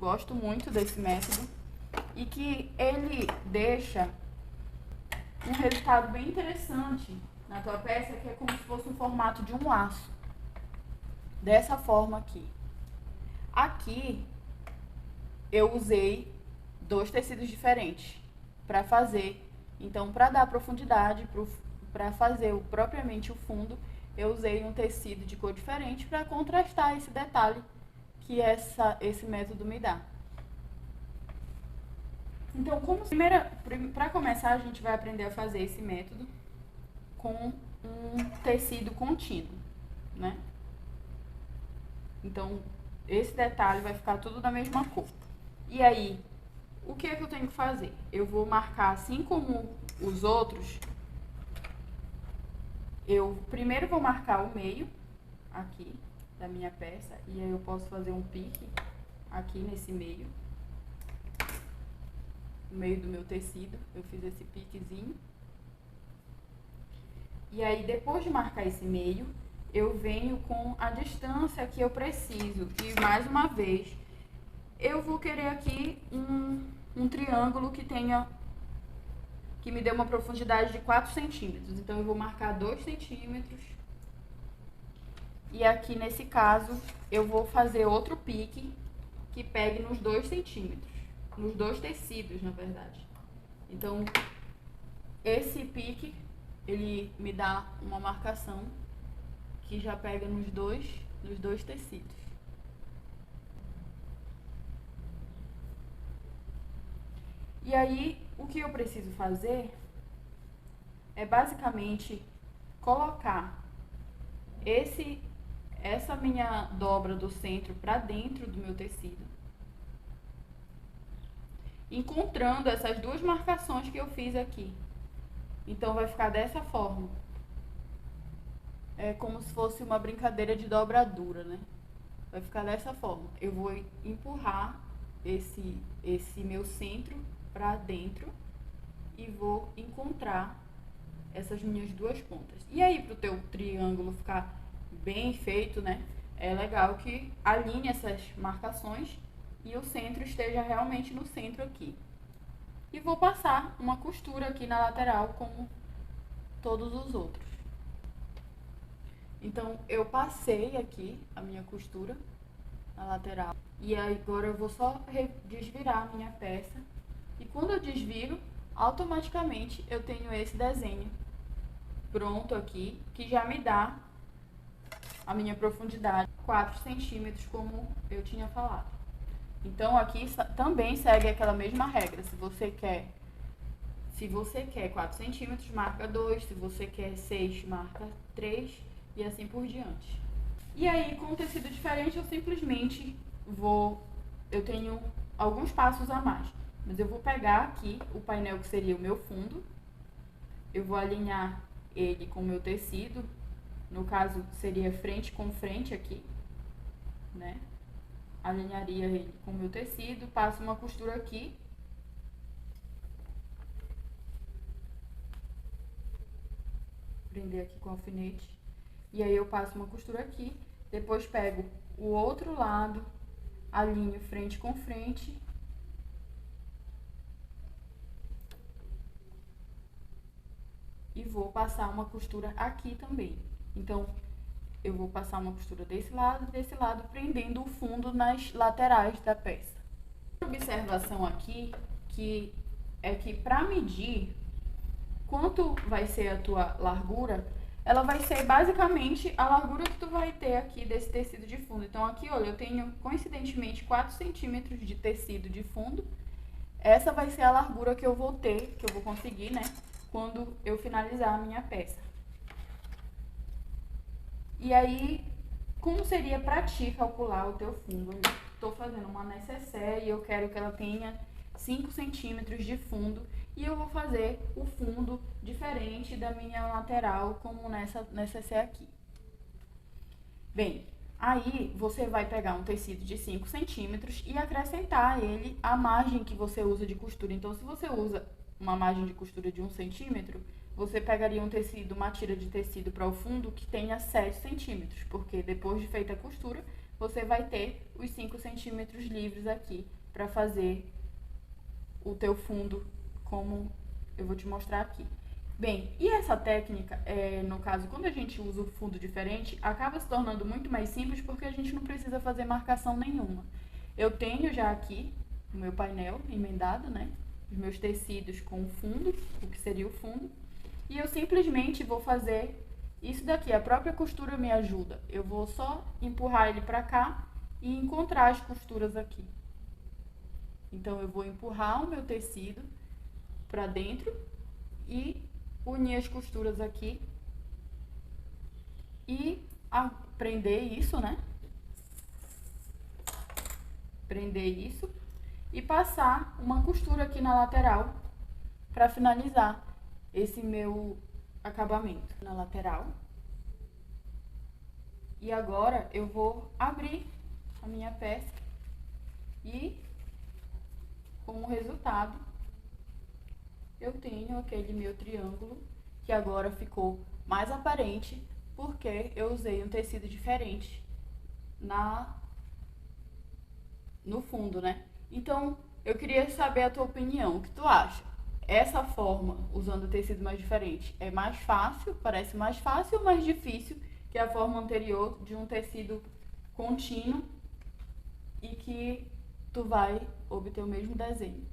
gosto muito desse método e que ele deixa um resultado bem interessante na tua peça, que é como se fosse um formato de um laço. Dessa forma aqui. Aqui eu usei 2 tecidos diferentes para fazer. Então, para dar profundidade, para fazer propriamente o fundo, eu usei um tecido de cor diferente para contrastar esse detalhe que esse método me dá. Então, para começar, a gente vai aprender a fazer esse método com um tecido contínuo, né? Então, esse detalhe vai ficar tudo da mesma cor. E aí, o que é que eu tenho que fazer? Eu vou marcar, assim como os outros, eu primeiro vou marcar o meio aqui da minha peça, e aí eu posso fazer um pique aqui nesse meio, no meio do meu tecido, eu fiz esse piquezinho. E aí, depois de marcar esse meio, eu venho com a distância que eu preciso. E, mais uma vez, eu vou querer aqui um triângulo que me dê uma profundidade de 4 centímetros. Então, eu vou marcar 2 centímetros. E aqui, nesse caso, eu vou fazer outro pique que pegue nos 2 centímetros. Nos 2 tecidos, na verdade. Então, esse pique, ele me dá uma marcação que já pega nos dois tecidos. E aí, o que eu preciso fazer é basicamente colocar essa minha dobra do centro para dentro do meu tecido, encontrando essas 2 marcações que eu fiz aqui. Então, vai ficar dessa forma. É como se fosse uma brincadeira de dobradura, né? Vai ficar dessa forma. Eu vou empurrar esse meu centro para dentro e vou encontrar essas minhas 2 pontas. E aí, pro teu triângulo ficar bem feito, né? É legal que alinhe essas marcações e o centro esteja realmente no centro aqui. E vou passar uma costura aqui na lateral, como todos os outros. Então, eu passei aqui a minha costura na lateral. E agora eu vou só desvirar a minha peça. E quando eu desviro, automaticamente eu tenho esse desenho pronto aqui, que já me dá a minha profundidade 4 centímetros, como eu tinha falado. Então, aqui também segue aquela mesma regra. Se você quer 4 centímetros, marca 2. Se você quer 6, marca 3. E assim por diante. E aí, com um tecido diferente, eu simplesmente eu tenho alguns passos a mais. Mas eu vou pegar aqui o painel que seria o meu fundo. Eu vou alinhar ele com o meu tecido. No caso, seria frente com frente aqui, né? Alinharia ele com o meu tecido, passo uma costura aqui. Prender aqui com alfinete. E aí, eu passo uma costura aqui, depois pego o outro lado, alinho frente com frente. E vou passar uma costura aqui também. Então, eu vou passar uma costura desse lado, prendendo o fundo nas laterais da peça. Outra observação aqui, que é que para medir quanto vai ser a tua largura, ela vai ser basicamente a largura que tu vai ter aqui desse tecido de fundo. Então, aqui, olha, eu tenho, coincidentemente, 4 centímetros de tecido de fundo. Essa vai ser a largura que eu vou ter, que eu vou conseguir, né, quando eu finalizar a minha peça. E aí, como seria pra ti calcular o teu fundo? Eu tô fazendo uma necessaire e eu quero que ela tenha 5 centímetros de fundo. E eu vou fazer o fundo diferente da minha lateral, como nessa necessaire aqui. Bem, aí você vai pegar um tecido de 5 centímetros e acrescentar a ele a margem que você usa de costura. Então, se você usa uma margem de costura de 1 centímetro, você pegaria um tecido, uma tira de tecido para o fundo que tenha 7 centímetros, porque depois de feita a costura, você vai ter os 5 centímetros livres aqui para fazer o teu fundo, como eu vou te mostrar aqui. Bem, e essa técnica, no caso, quando a gente usa o fundo diferente, acaba se tornando muito mais simples porque a gente não precisa fazer marcação nenhuma. Eu tenho já aqui o meu painel emendado, né? Os meus tecidos com o fundo, o que seria o fundo. E eu simplesmente vou fazer isso daqui, a própria costura me ajuda. Eu vou só empurrar ele pra cá e encontrar as costuras aqui. Então, eu vou empurrar o meu tecido pra dentro e unir as costuras aqui e prender isso, né? Prender isso e passar uma costura aqui na lateral para finalizar esse meu acabamento na lateral. E agora eu vou abrir a minha peça e, como resultado, eu tenho aquele meu triângulo que agora ficou mais aparente porque eu usei um tecido diferente no fundo, né? Então, eu queria saber a tua opinião. O que tu acha? Essa forma, usando tecido mais diferente, é mais fácil, parece mais fácil ou mais difícil que a forma anterior de um tecido contínuo e que tu vai obter o mesmo desenho?